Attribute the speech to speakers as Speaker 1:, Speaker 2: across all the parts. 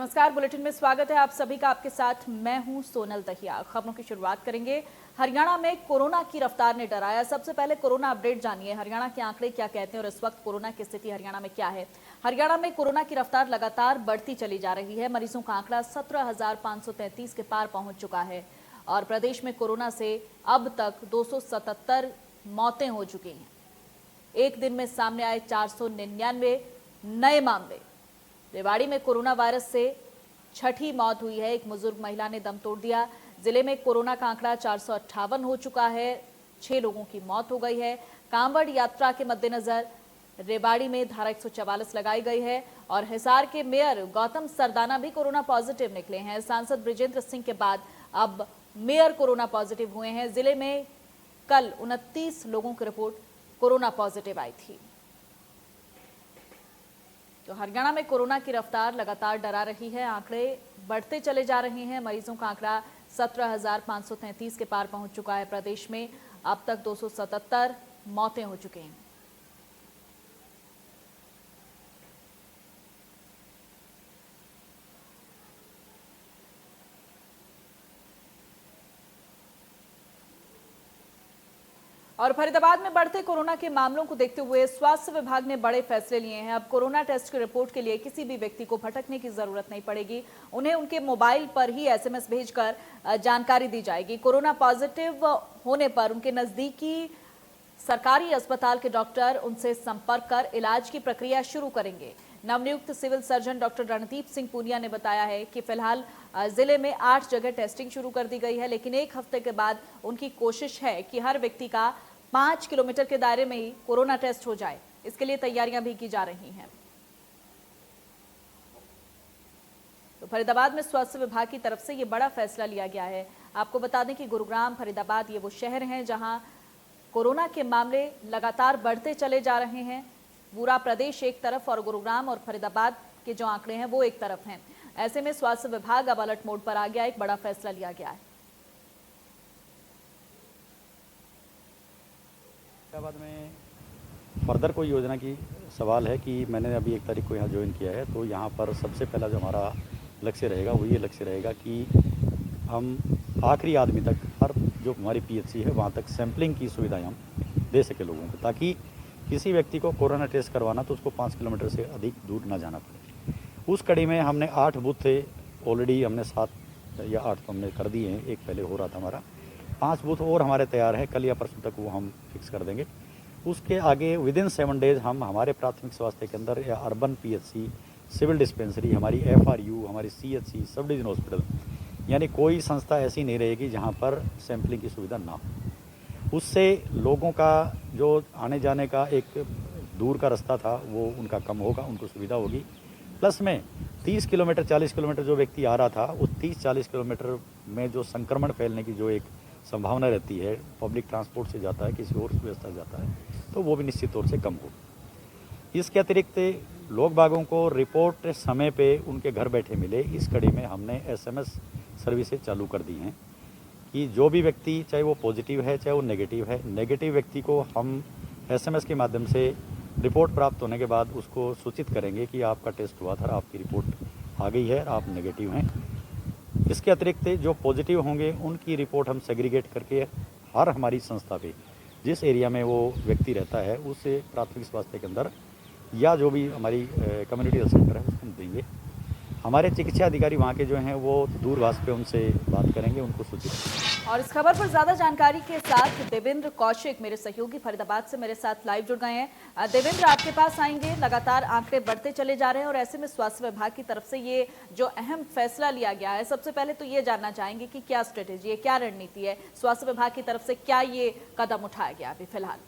Speaker 1: नमस्कार, बुलेटिन में स्वागत है आप सभी का। आपके साथ मैं हूं सोनल दहिया। खबरों की शुरुआत करेंगे। हरियाणा में कोरोना की रफ्तार ने डराया। सबसे पहले कोरोना अपडेट जानिए, हरियाणा के आंकड़े क्या कहते हैं और इस वक्त कोरोना की स्थिति हरियाणा में क्या है। हरियाणा में कोरोना की रफ्तार लगातार बढ़ती चली जा रही है। मरीजों का आंकड़ा 17,533 के पार पहुंच चुका है और प्रदेश में कोरोना से अब तक 277 मौतें हो चुकी हैं। एक दिन में सामने आए 499 नए मामले। रेवाड़ी में कोरोना वायरस से छठी मौत हुई है। एक बुजुर्ग महिला ने दम तोड़ दिया। जिले में कोरोना का आंकड़ा 458 हो चुका है। 6 लोगों की मौत हो गई है। कांवड़ यात्रा के मद्देनजर रेवाड़ी में धारा 144 लगाई गई है और हिसार के मेयर गौतम सरदाना भी कोरोना पॉजिटिव निकले हैं। सांसद ब्रिजेंद्र सिंह के बाद अब मेयर कोरोना पॉजिटिव हुए हैं। जिले में कल 29 लोगों की रिपोर्ट कोरोना पॉजिटिव आई थी। तो हरियाणा में कोरोना की रफ्तार लगातार डरा रही है। आंकड़े बढ़ते चले जा रहे हैं। मरीजों का आंकड़ा 17,533 के पार पहुंच चुका है। प्रदेश में अब तक 277 मौतें हो चुकी हैं। और फरीदाबाद में बढ़ते कोरोना के मामलों को देखते हुए स्वास्थ्य विभाग ने बड़े फैसले लिए हैं। अब कोरोना टेस्ट की रिपोर्ट के लिए किसी भी व्यक्ति को भटकने की जरूरत नहीं पड़ेगी। उन्हें उनके मोबाइल पर ही एसएमएस भेजकर जानकारी दी जाएगी। कोरोना पॉजिटिव होने पर उनके नजदीकी सरकारी अस्पताल के डॉक्टर उनसे संपर्क कर इलाज की प्रक्रिया शुरू करेंगे। नवनियुक्त civil surgeon doctor Randeep Singh Poonia ने बताया है कि फिलहाल जिले में 8 जगह टेस्टिंग शुरू कर दी गई है, लेकिन एक हफ्ते के बाद उनकी कोशिश है कि हर व्यक्ति का 5 किलोमीटर के दायरे में ही कोरोना टेस्ट हो जाए। इसके लिए तैयारियां भी की जा रही हैं। तो फरीदाबाद में स्वास्थ्य विभाग की तरफ से ये बड़ा फैसला लिया गया है। आपको बता दें कि गुरुग्राम, फरीदाबाद ये वो शहर हैं जहां कोरोना के मामले लगातार बढ़ते चले जा रहे हैं। पूरा प्रदेश एक तरफ और गुरुग्राम और फरीदाबाद के जो आंकड़े हैं वो एक तरफ हैं। ऐसे में स्वास्थ्य विभाग अब अलर्ट मोड पर आ गया। एक बड़ा फैसला लिया गया है।
Speaker 2: फरीदाबाद में फर्दर कोई योजना की सवाल है कि मैंने अभी 1 तारीख को यहाँ ज्वाइन किया है, तो यहाँ पर सबसे पहला जो हमारा लक्ष्य रहेगा वो ये लक्ष्य रहेगा कि हम आखिरी आदमी तक हर जो हमारी पीएचसी है वहाँ तक सैंपलिंग की सुविधाएं हम दे सके लोगों को, ताकि किसी व्यक्ति को कोरोना टेस्ट करवाना तो उसको 5 किलोमीटर से अधिक दूर ना जाना पड़े। उस कड़ी में हमने 8 बूथ थे ऑलरेडी, हमने 7 या 8 तो हमने कर दिए हैं। एक पहले हो रहा था हमारा, 5 बूथ और हमारे तैयार हैं। कल या परसों तक वो हम फिक्स कर देंगे। उसके आगे विदिन 7 डेज हम हमारे प्राथमिक स्वास्थ्य केंद्र या अर्बन पीएचसी, सिविल डिस्पेंसरी, हमारी एफआरयू, हमारी सीएचसी, सब डिवीजन हॉस्पिटल, यानी कोई संस्था ऐसी नहीं रहेगी जहां पर सैंपलिंग की सुविधा ना हो। उससे लोगों का जो आने जाने का एक दूर का रास्ता था वो उनका कम होगा, उनको सुविधा होगी। प्लस में 30 किलोमीटर 40 किलोमीटर जो व्यक्ति आ रहा था, उस 30-40 किलोमीटर में जो संक्रमण फैलने की जो एक संभावना रहती है, पब्लिक ट्रांसपोर्ट से जाता है, किसी और व्यवस्था से जाता है, तो वो भी निश्चित तौर से कम हो। इसके अतिरिक्त लोग बागों को रिपोर्ट समय पे उनके घर बैठे मिले, इस कड़ी में हमने एसएमएस सर्विसेज चालू कर दी हैं कि जो भी व्यक्ति, चाहे वो पॉजिटिव है चाहे वो नेगेटिव है, नेगेटिव व्यक्ति को हम एसएमएस के माध्यम से रिपोर्ट प्राप्त होने के बाद उसको सूचित करेंगे कि आपका टेस्ट हुआ था, आपकी रिपोर्ट आ गई है, आप नेगेटिव हैं। इसके अतिरिक्त जो पॉजिटिव होंगे उनकी रिपोर्ट हम सेग्रीगेट करके हर हमारी संस्था पे जिस एरिया में वो व्यक्ति रहता है उस प्राथमिक स्वास्थ्य के अंदर या जो भी हमारी कम्युनिटी हेल्थ सेंटर है उसको देंगे। हमारे चिकित्सा अधिकारी वहाँ के जो हैं वो दूरभाष पे उनसे बात करेंगे, उनको सूचित।
Speaker 1: और इस खबर पर ज्यादा जानकारी के साथ देवेंद्र कौशिक मेरे सहयोगी फरीदाबाद से मेरे साथ लाइव जुड़ गए हैं। देवेंद्र, आपके पास आएंगे। लगातार आंकड़े बढ़ते चले जा रहे हैं और ऐसे में स्वास्थ्य विभाग की तरफ से ये जो अहम फैसला लिया गया है, सबसे पहले तो ये जानना चाहेंगे कि क्या स्ट्रेटेजी है, क्या रणनीति है स्वास्थ्य विभाग की तरफ से, क्या ये कदम उठाया गया अभी फिलहाल?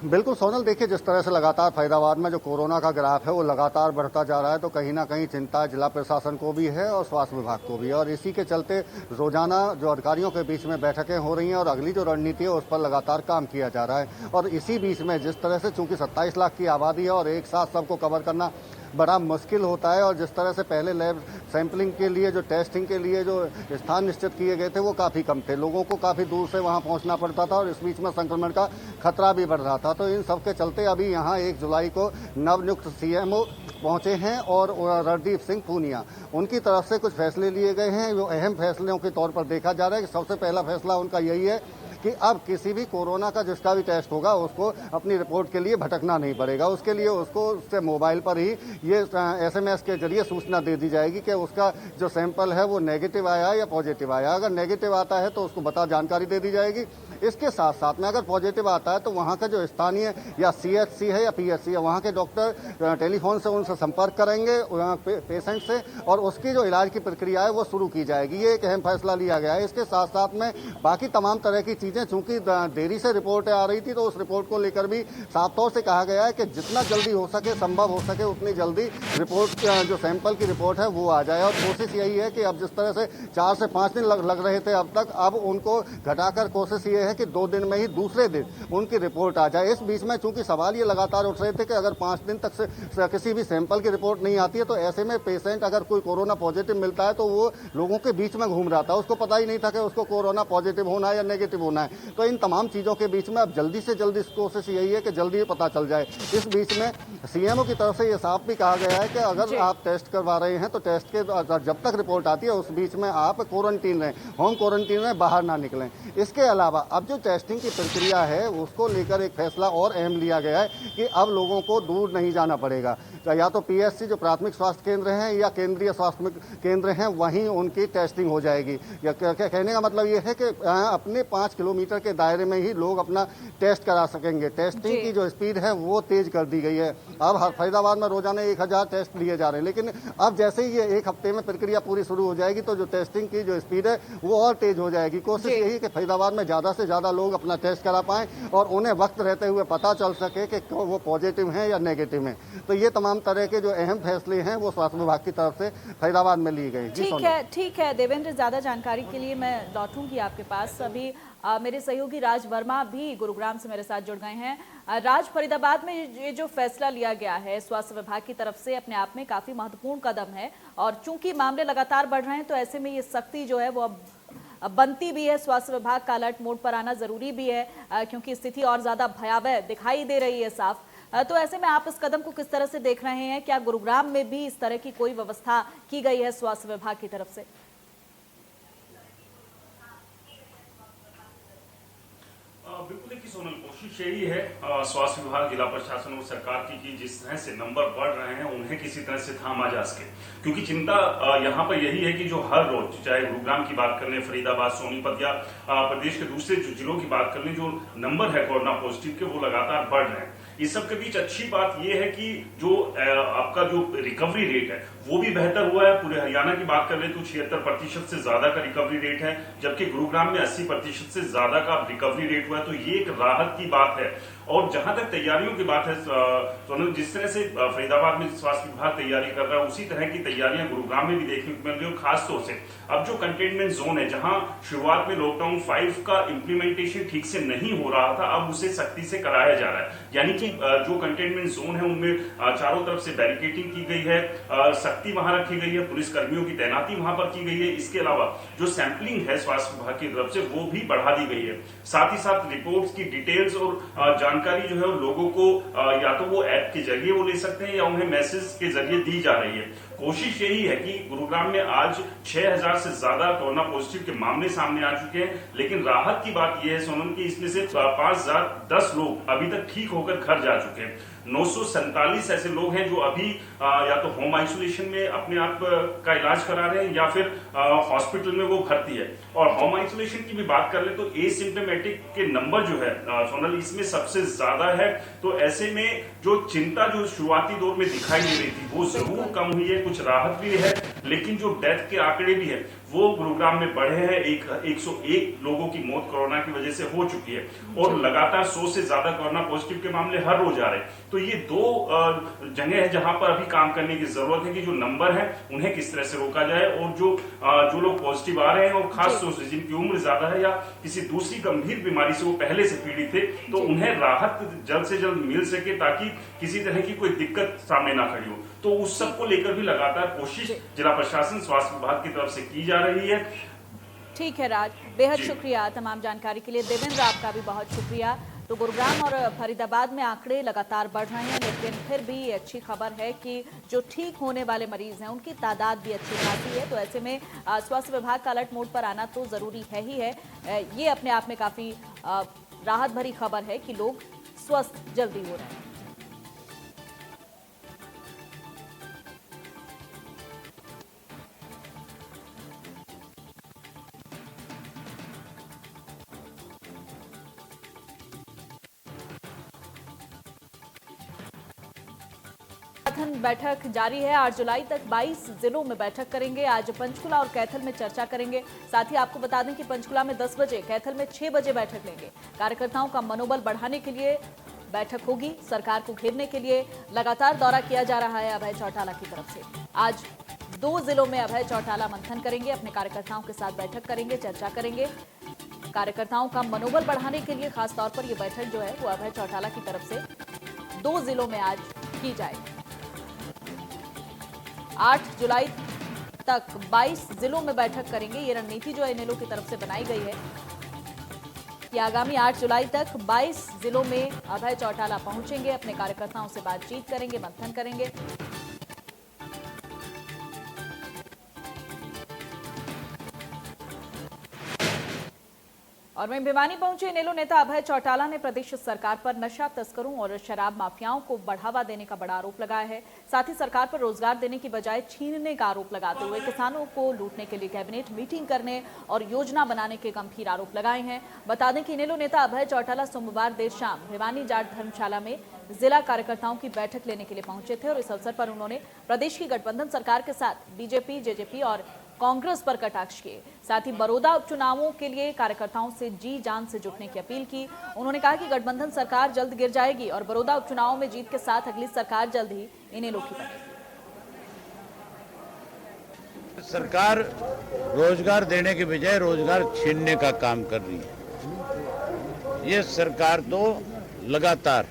Speaker 3: बिल्कुल सोनल, देखिए जिस तरह से लगातार फरीदाबाद में जो कोरोना का ग्राफ है वो लगातार बढ़ता जा रहा है, तो कहीं ना कहीं चिंता जिला प्रशासन को भी है और स्वास्थ्य विभाग को भी है। और इसी के चलते रोजाना जो अधिकारियों के बीच में बैठकें हो रही हैं और अगली जो रणनीति है उस पर लगातार काम किया जा रहा है। और इसी बीच में जिस तरह से चूंकि 27 लाख की आबादी है और एक साथ सबको कवर करना बड़ा मुश्किल होता है। और जिस तरह से पहले लैब सैंपलिंग के लिए जो टेस्टिंग के लिए जो स्थान निश्चित किए गए थे वो काफ़ी कम थे, लोगों को काफ़ी दूर से वहाँ पहुँचना पड़ता था और इस बीच में संक्रमण का खतरा भी बढ़ रहा था। तो इन सब के चलते अभी यहाँ 1 जुलाई को नवनियुक्त सीएमओ पहुंचे हैं और रणदीप सिंह पूनिया, उनकी तरफ से कुछ फैसले लिए गए हैं। जो अहम फैसलों के तौर पर देखा जा रहा है कि सबसे पहला फैसला उनका यही है कि अब किसी भी कोरोना का जिसका भी टेस्ट होगा उसको अपनी रिपोर्ट के लिए भटकना नहीं पड़ेगा। उसके लिए उसको उससे मोबाइल पर ही ये SMS के जरिए सूचना दे दी जाएगी कि उसका जो सैंपल है वो नेगेटिव आया या पॉजिटिव आया। अगर नेगेटिव आता है तो उसको जानकारी दे दी जाएगी। इसके साथ साथ में अगर पॉजिटिव आता है तो वहाँ का जो स्थानीय या CHC है या PHC है वहाँ के डॉक्टर टेलीफोन से उनसे संपर्क करेंगे पेशेंट से और उसकी जो इलाज की प्रक्रिया है वो शुरू की जाएगी। ये एक अहम फैसला लिया गया है। इसके साथ साथ में बाकी तमाम तरह की चीज़ें, चूंकि देरी से रिपोर्ट आ रही थी तो उस रिपोर्ट को लेकर भी साफ तौर से कहा गया है कि जितना जल्दी हो सके, संभव हो सके उतनी जल्दी रिपोर्ट जो सैंपल की रिपोर्ट है वो आ जाए। और कोशिश यही है कि अब जिस तरह से 4 से 5 दिन लग रहे थे अब तक, अब उनको घटाकर कोशिश ये है कि 2 दिन में ही दूसरे दिन उनकी रिपोर्ट आ जाए। इस बीच में चूंकि सवाल ये लगातार उठ रहे थे कि अगर 5 दिन तक से किसी भी सैंपल की रिपोर्ट नहीं आती है तो ऐसे में पेशेंट अगर कोई कोरोना पॉजिटिव मिलता है तो वो लोगों के बीच में घूम रहा था, उसको पता ही नहीं था कि उसको कोरोना पॉजिटिव होना है या नेगेटिव होना है। तो इन तमाम चीज़ों के बीच में अब जल्दी से जल्दी कोशिश यही है कि जल्दी पता चल जाए। इस बीच में सीएमओ की तरफ से ये साफ भी कहा गया है कि अगर आप टेस्ट करवा रहे हैं तो टेस्ट के जब तक रिपोर्ट आती है उस बीच में आप क्वारंटीन रहें, होम क्वारंटीन में बाहर ना निकलें। इसके अलावा अब जो टेस्टिंग की प्रक्रिया है उसको लेकर एक फैसला और अहम लिया गया है कि अब लोगों को दूर नहीं जाना पड़ेगा। या तो PSC जो प्राथमिक स्वास्थ्य केंद्र हैं या केंद्रीय स्वास्थ्य केंद्र हैं वहीं उनकी टेस्टिंग हो जाएगी। या कहने का मतलब ये है कि अपने 5 किलोमीटर के दायरे में ही लोग अपना टेस्ट करा सकेंगे। टेस्टिंग की जो स्पीड है वो तेज कर दी गई है। अब फरीदाबाद में रोजाना 1000 टेस्ट लिए जा रहे हैं, लेकिन अब जैसे ही ये 1 हफ्ते में प्रक्रिया पूरी शुरू हो जाएगी तो जो टेस्टिंग की जो स्पीड है वो और तेज हो जाएगी। कोशिश यही कि फरीदाबाद में ज़्यादा से ज़्यादा लोग अपना टेस्ट करा पाएं और उन्हें वक्त रहते हुए पता चल सके कि वो पॉजिटिव हैं या नेगेटिव हैं। तो ये तमाम तरह के जो अहम फैसले हैं वो स्वास्थ्य विभाग की तरफ से फरीदाबाद में लिए गए।
Speaker 1: ठीक है देवेंद्र, ज्यादा जानकारी के लिए मैं लौटूंगी आपके पास। अभी मेरे सहयोगी राज वर्मा भी गुरुग्राम से मेरे साथ जुड़ गए हैं। राज, फरीदाबाद में ये जो फैसला लिया गया है स्वास्थ्य विभाग की तरफ से अपने आप में काफी महत्वपूर्ण कदम है और चूंकि मामले लगातार बढ़ रहे हैं तो ऐसे में ये सख्ती जो है वो अब बनती भी है। स्वास्थ्य विभाग का अलर्ट मोड पर आना जरूरी भी है क्योंकि स्थिति और ज्यादा भयावह दिखाई दे रही है साफ। तो ऐसे में आप इस कदम को किस तरह से देख रहे हैं? क्या गुरुग्राम में भी इस तरह की कोई व्यवस्था की गई है स्वास्थ्य विभाग की तरफ से?
Speaker 4: बिल्कुल देखिए सोनल, कोशिश यही है स्वास्थ्य विभाग, जिला प्रशासन और सरकार की कि जिस तरह से नंबर बढ़ रहे हैं उन्हें किसी तरह से थामा जा सके। क्योंकि चिंता यहाँ पर यही है कि जो हर रोज, चाहे गुरुग्राम की बात कर लें, फरीदाबाद, सोनीपत या प्रदेश के दूसरे जिलों की बात कर लें, जो नंबर है कोरोना पॉजिटिव के वो लगातार बढ़ रहे हैं। इस सब के बीच अच्छी बात यह है कि जो आपका जो रिकवरी रेट है वो भी बेहतर हुआ है। पूरे हरियाणा की बात कर ले तो 76% से ज्यादा का रिकवरी रेट है, जबकि गुरुग्राम में 80% से ज्यादा का रिकवरी रेट हुआ है। तो ये एक राहत की बात है। और जहां तक तैयारियों की बात है सोनल, जिस तरह से फरीदाबाद में स्वास्थ्य विभाग तैयारी कर रहा है उसी तरह की तैयारियां गुरुग्राम में भी देखने को मिल रही है। खासतौर से अब जो कंटेनमेंट जोन है, जहां शुरुआत में लॉकडाउन 5 का इंप्लीमेंटेशन ठीक से नहीं हो रहा था, अब उसे सख्ती से कराया जा रहा है। यानी कि जो कंटेनमेंट जोन है उनमें चारों तरफ से बैरिकेडिंग की गई है, सख्ती वहां रखी गई है, पुलिस कर्मियों की तैनाती वहां पर की गई है। इसके अलावा जो सैंपलिंग है स्वास्थ्य विभाग की तरफ से वो भी बढ़ा दी गई है। साथ ही साथ रिपोर्ट्स की डिटेल्स और जानकारी जो है लोगों को या तो वो ऐप के जरिए वो ले सकते हैं या उन्हें मैसेज के जरिए दी जा रही है। कोशिश यही है कि गुरुग्राम में आज 6000 से ज्यादा कोरोना पॉजिटिव के मामले सामने आ चुके हैं, लेकिन राहत की बात यह है सोनम कि इसमें से 5010 लोग अभी तक ठीक होकर घर जा चुके हैं। 947 ऐसे लोग हैं जो अभी या तो होम आइसोलेशन में अपने आप का इलाज करा रहे हैं या फिर हॉस्पिटल में वो भर्ती है। और होम आइसोलेशन की भी बात कर ले तो एसिम्प्टोमेटिक के नंबर जो है सोनल इसमें सबसे ज्यादा है। तो ऐसे में जो चिंता जो शुरुआती दौर में दिखाई दे रही थी वो जरूर कम हुई है, कुछ राहत भी है। लेकिन जो डेथ के आंकड़े भी है वो गुरुग्राम में बढ़े हैं। 101 लोगों की मौत कोरोना की वजह से हो चुकी है और लगातार 100 से ज्यादा कोरोना पॉजिटिव के मामले हर रोज आ रहे हैं। तो ये दो जगह है जहां पर अभी काम करने की जरूरत है कि जो नंबर है उन्हें किस तरह से रोका जाए और जो लोग पॉजिटिव आ रहे हैं और खास तौर से जिनकी उम्र ज्यादा है या किसी दूसरी गंभीर बीमारी से वो पहले से पीड़ित थे, तो उन्हें राहत जल्द से जल्द मिल सके ताकि किसी तरह की कोई दिक्कत सामने ना खड़ी हो। तो उस सब को लेकर भी लगातार कोशिश जिला प्रशासन स्वास्थ्य विभाग की तरफ से की जा रही है।
Speaker 1: ठीक है राज, बेहद शुक्रिया तमाम जानकारी के लिए। देवेंद्र, आपका भी बहुत शुक्रिया। तो गुरुग्राम और फरीदाबाद में आंकड़े लगातार बढ़ रहे हैं, लेकिन फिर भी अच्छी खबर है कि जो ठीक होने वाले मरीज हैं उनकी तादाद भी अच्छी खासी है। तो ऐसे में स्वास्थ्य विभाग का अलर्ट मोड पर आना तो जरूरी है ही है। ये अपने आप में काफी राहत भरी खबर है कि लोग स्वस्थ जल्दी हो रहे हैं। बैठक जारी है। 8 जुलाई तक 22 जिलों में बैठक करेंगे। आज पंचकुला और कैथल में चर्चा करेंगे। साथ ही आपको बता दें कि पंचकुला में 10 बजे, कैथल में 6 बजे बैठक लेंगे। कार्यकर्ताओं का मनोबल बढ़ाने के लिए बैठक होगी। सरकार को घेरने के लिए लगातार दौरा किया जा रहा है अभय चौटाला की तरफ से। आज 2 जिलों में अभय चौटाला मंथन करेंगे, अपने कार्यकर्ताओं के साथ बैठक करेंगे, चर्चा करेंगे। कार्यकर्ताओं का मनोबल बढ़ाने के लिए खासतौर पर यह बैठक जो है वो अभय चौटाला की तरफ से 2 जिलों में आज की जाएगी। 8 जुलाई तक 22 जिलों में बैठक करेंगे। ये रणनीति जो है इनेलो की तरफ से बनाई गई है कि आगामी 8 जुलाई तक 22 जिलों में अभय चौटाला पहुंचेंगे, अपने कार्यकर्ताओं से बातचीत करेंगे, मंथन करेंगे। और वहीं भिवानी पहुंचे इनेलो नेता अभय चौटाला ने प्रदेश सरकार पर नशा तस्करों और शराब माफियाओं को बढ़ावा देने का बड़ा आरोप लगाया है। साथ ही सरकार पर रोजगार देने की बजाय छीनने का आरोप लगाते हुए किसानों को लूटने के लिए कैबिनेट मीटिंग करने और योजना बनाने के गंभीर आरोप लगाए हैं। बता दें कि इनेलो नेता अभय चौटाला सोमवार देर शाम भिवानी जाट धर्मशाला में जिला कार्यकर्ताओं की बैठक लेने के लिए पहुंचे थे और इस अवसर पर उन्होंने प्रदेश की गठबंधन सरकार के साथ बीजेपी, जेजेपी और कांग्रेस पर कटाक्ष किए। साथ ही बड़ौदा उपचुनावों के लिए कार्यकर्ताओं से जी जान से जुटने की अपील की। उन्होंने कहा कि गठबंधन सरकार जल्द गिर जाएगी और बड़ौदा उपचुनावों में जीत के साथ अगली सरकार जल्द ही इनेलो की बनेगी।
Speaker 5: सरकार रोजगार देने के बजाय रोजगार छीनने का काम कर रही है। ये सरकार तो लगातार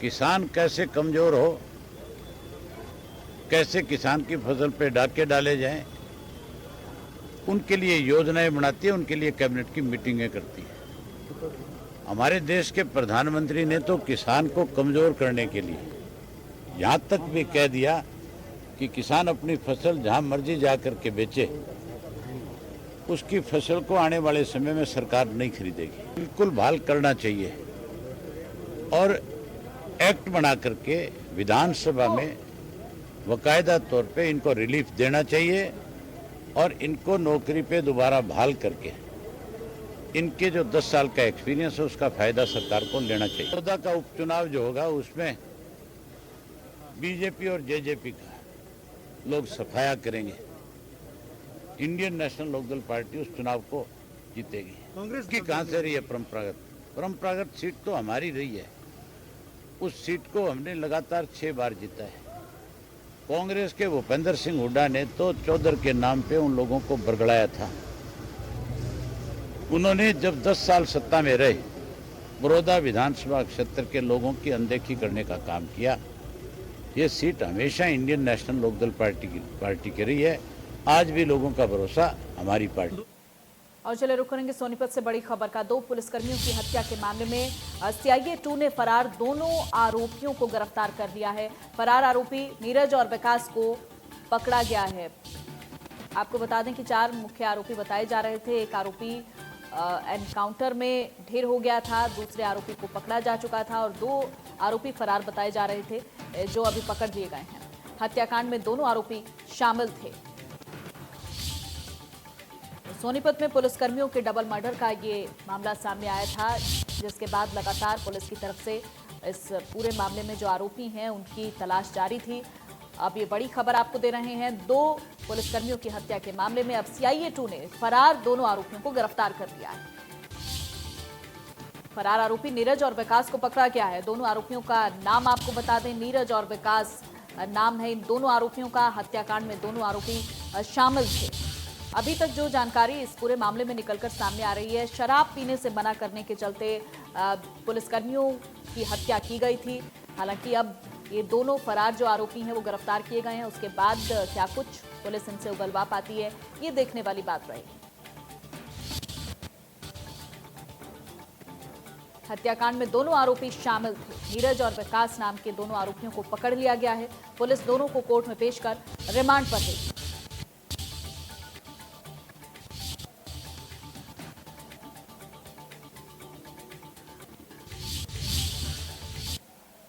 Speaker 5: किसान कैसे कमजोर हो, कैसे किसान की फसल पे डाके डाले जाएं, उनके लिए योजनाएं बनाती है, उनके लिए कैबिनेट की मीटिंगें करती है। हमारे देश के प्रधानमंत्री ने तो किसान को कमजोर करने के लिए यहाँ तक भी कह दिया कि किसान अपनी फसल जहाँ मर्जी जा कर के बेचे, उसकी फसल को आने वाले समय में सरकार नहीं खरीदेगी। बिल्कुल बहाल करना चाहिए और एक्ट बना करके विधानसभा में बाकायदा तौर पे इनको रिलीफ देना चाहिए और इनको नौकरी पे दोबारा बहाल करके इनके जो 10 साल का एक्सपीरियंस है उसका फायदा सरकार को लेना चाहिए। बड़ौदा का उपचुनाव जो होगा उसमें बीजेपी और जेजेपी का लोग सफाया करेंगे। इंडियन नेशनल लोकदल पार्टी उस चुनाव को जीतेगी। कांग्रेस की कहां से रही है परंपरागत सीट तो हमारी रही है। उस सीट को हमने लगातार 6 बार जीता है। कांग्रेस के भूपेंद्र सिंह हुड्डा ने तो चौधर के नाम पे उन लोगों को बरगड़ाया था। उन्होंने जब 10 साल सत्ता में रहे बड़ौदा विधानसभा क्षेत्र के लोगों की अनदेखी करने का काम किया। ये सीट हमेशा इंडियन नेशनल लोकदल पार्टी की रही है। आज भी लोगों का भरोसा हमारी पार्टी।
Speaker 1: और चले रुक करेंगे सोनीपत से बड़ी खबर का। 2 पुलिसकर्मियों की हत्या के मामले में सीआईए 2 ने फरार दोनों आरोपियों को गिरफ्तार कर लिया है। फरार आरोपी नीरज और विकास को पकड़ा गया है। आपको बता दें कि 4 मुख्य आरोपी बताए जा रहे थे। एक आरोपी एनकाउंटर में ढेर हो गया था, दूसरे आरोपी को पकड़ा जा चुका था और 2 आरोपी फरार बताए जा रहे थे जो अभी पकड़ लिए गए हैं। हत्याकांड में दोनों आरोपी शामिल थे। सोनीपत में पुलिसकर्मियों के डबल मर्डर का ये मामला सामने आया था, जिसके बाद लगातार पुलिस की तरफ से इस पूरे मामले में जो आरोपी हैं उनकी तलाश जारी थी। अब ये बड़ी खबर आपको दे रहे हैं, 2 पुलिसकर्मियों की हत्या के मामले में अब CIA-2 ने फरार दोनों आरोपियों को गिरफ्तार कर लिया है। फरार आरोपी नीरज और विकास को पकड़ा गया है। दोनों आरोपियों का नाम आपको बता दें, नीरज और विकास नाम है इन दोनों आरोपियों का। हत्याकांड में दोनों आरोपी शामिल थे। अभी तक जो जानकारी इस पूरे मामले में निकलकर सामने आ रही है, शराब पीने से मना करने के चलते पुलिसकर्मियों की हत्या की गई थी। हालांकि अब ये दोनों फरार जो आरोपी हैं वो गिरफ्तार किए गए हैं। उसके बाद क्या कुछ पुलिस इनसे उगलवा पाती है, ये देखने वाली बात रहेगी। हत्याकांड में दोनों आरोपी शामिल थे। नीरज और विकास नाम के दोनों आरोपियों को पकड़ लिया गया है। पुलिस दोनों को कोर्ट में पेश कर रिमांड पर है।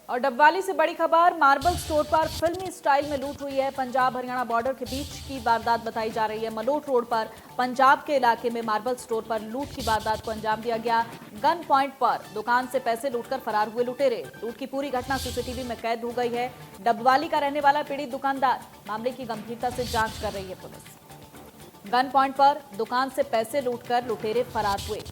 Speaker 1: और डबवाली से बड़ी खबर, मार्बल स्टोर पर फिल्मी स्टाइल में लूट हुई है। पंजाब हरियाणा बॉर्डर के बीच की वारदात बताई जा रही है। मलोट रोड पर पंजाब के इलाके में मार्बल स्टोर पर लूट की वारदात को अंजाम दिया गया। गन पॉइंट पर दुकान से पैसे लूटकर फरार हुए लुटेरे। लूट की पूरी घटना CCTV में कैद हो गई है। डबवाली का रहने वाला पीड़ित दुकानदार। मामले की गंभीरता से जांच कर रही है पुलिस। गन पॉइंट पर दुकान से पैसे लूटकर लुटेरे फरार हुए।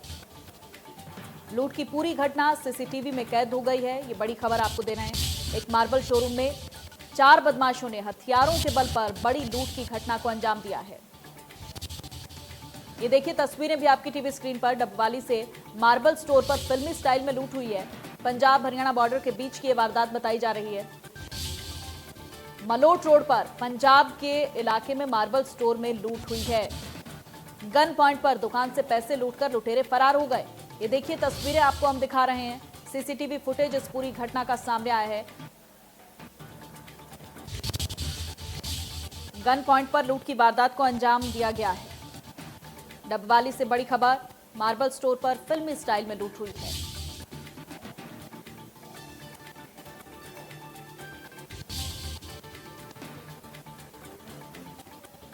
Speaker 1: लूट की पूरी घटना CCTV में कैद हो गई है। ये बड़ी खबर आपको दे रहे हैं। एक मार्बल शोरूम में 4 बदमाशों ने हथियारों के बल पर बड़ी लूट की घटना को अंजाम दिया है। ये देखिए तस्वीरें भी आपकी टीवी स्क्रीन पर। डबवाली से मार्बल स्टोर पर फिल्मी स्टाइल में लूट हुई है। पंजाब हरियाणा बॉर्डर के बीच की ये वारदात बताई जा रही है। मलोट रोड पर पंजाब के इलाके में मार्बल स्टोर में लूट हुई है। गन पॉइंट पर दुकान से पैसे लूटकर लुटेरे फरार हो गए। ये देखिए तस्वीरें आपको हम दिखा रहे हैं। CCTV फुटेज इस पूरी घटना का सामने आया है। गन पॉइंट पर लूट की वारदात को अंजाम दिया गया है। डबवाली से बड़ी खबर, मार्बल स्टोर पर फिल्मी स्टाइल में लूट हुई है।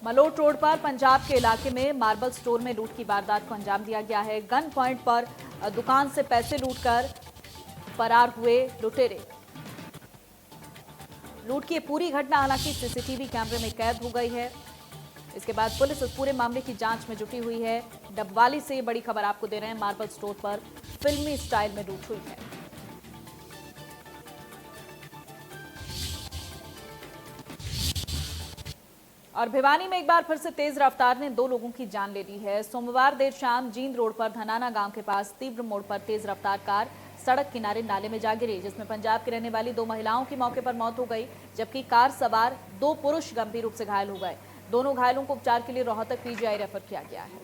Speaker 1: मलोट रोड पर पंजाब के इलाके में मार्बल स्टोर में लूट की वारदात को अंजाम दिया गया है। गन पॉइंट पर दुकान से पैसे लूटकर फरार हुए लुटेरे। लूट की पूरी घटना हालांकि CCTV कैमरे में कैद हो गई है। इसके बाद पुलिस इस पूरे मामले की जांच में जुटी हुई है। डबवाली से बड़ी खबर आपको दे रहे हैं, मार्बल स्टोर पर फिल्मी स्टाइल में लूट हुई है। और भिवानी में एक बार फिर से तेज रफ्तार ने 2 लोगों की जान ले ली है। सोमवार देर शाम जींद रोड पर धनाना गांव के पास तीव्र मोड़ पर तेज रफ्तार कार सड़क किनारे नाले में जा गिरी, जिसमें पंजाब की रहने वाली 2 महिलाओं की मौके पर मौत हो गई, जबकि कार सवार 2 पुरुष गंभीर रूप से घायल हो गए। दोनों घायलों को उपचार के लिए रोहतक PGI रेफर किया गया है।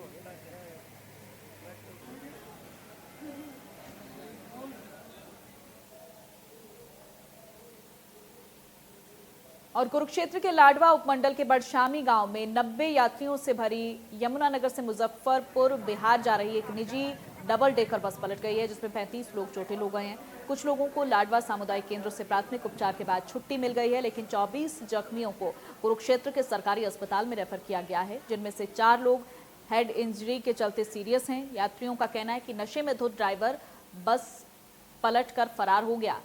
Speaker 1: और कुरुक्षेत्र के लाडवा उपमंडल के बड़शामी गांव में 90 यात्रियों से भरी यमुनानगर से मुजफ्फरपुर बिहार जा रही एक निजी डबल डेकर बस पलट गई है, जिसमें 35 लोग चोटिल हो गए हैं। कुछ लोगों को लाडवा सामुदायिक केंद्र से प्राथमिक उपचार के बाद छुट्टी मिल गई है, लेकिन 24 जख्मियों को कुरुक्षेत्र के सरकारी अस्पताल में रेफर किया गया है, जिनमें से 4 लोग हेड इंजरी के चलते सीरियस हैं। यात्रियों का कहना है कि नशे में धुत ड्राइवर बस पलट कर फरार हो गया।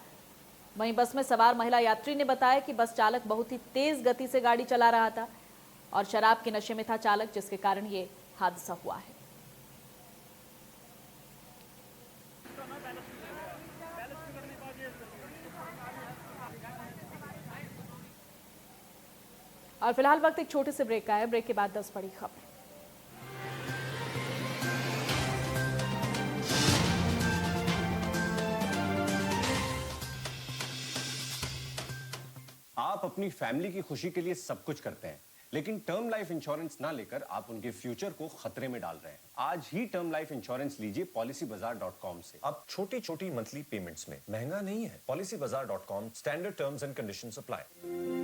Speaker 1: वहीं बस में सवार महिला यात्री ने बताया कि बस चालक बहुत ही तेज गति से गाड़ी चला रहा था और शराब के नशे में था चालक, जिसके कारण ये हादसा हुआ है। और फिलहाल वक्त एक छोटे से ब्रेक का है। ब्रेक के बाद 10 बड़ी खबर।
Speaker 6: आप अपनी फैमिली की खुशी के लिए सब कुछ करते हैं, लेकिन टर्म लाइफ इंश्योरेंस ना लेकर आप उनके फ्यूचर को खतरे में डाल रहे हैं। आज ही टर्म लाइफ इंश्योरेंस लीजिए PolicyBazaar.com से।
Speaker 7: अब छोटी छोटी मंथली पेमेंट्स में महंगा नहीं है। PolicyBazaar.com, standard terms and conditions apply.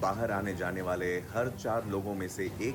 Speaker 8: बाहर आने जाने वाले हर 4 लोगों में से एक